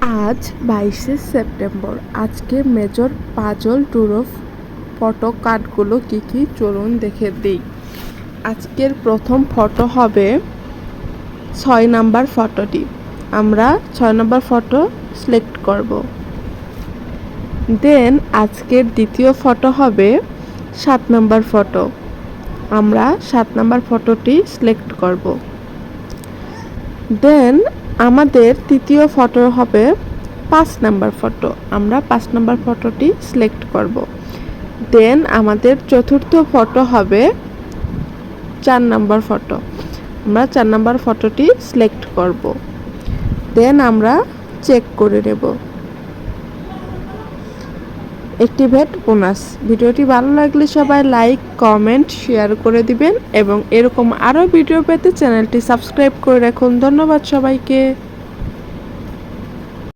আজ 22শে সেপ্টেম্বর। আজকে major puzzle tour photo কার্ডগুলো কী কী চলুন দেখে দিই। আজকের প্রথম ফটো হবে 6 নাম্বার ফটোটি। আমরা 6 নাম্বার ফটো সিলেক্ট করব। দেন আজকের দ্বিতীয় ফটো হবে 7 নাম্বার ফটো। আমরা 7 নাম্বার ফটোটি সিলেক্ট করব। দেন আমাদের তৃতীয় ফটো হবে 5 নাম্বার ফটো। আমরা 5 নাম্বার ফটোটি সিলেক্ট করব। দেন আমাদের চতুর্থ ফটো হবে 4 নাম্বার ফটো। আমরা 4 নাম্বার ফটোটি সিলেক্ট করব। দেন আমরা চেক করে নেব। Activate bonus. ভিডিওটি ভালো লাগলে সবাই লাইক, কমেন্ট, শেয়ার করে দিবেন এবং এরকম আরও ভিডিও পেতে চ্যানেলটি সাবস্ক্রাইব করে রাখুন। ধন্যবাদ সবাইকে।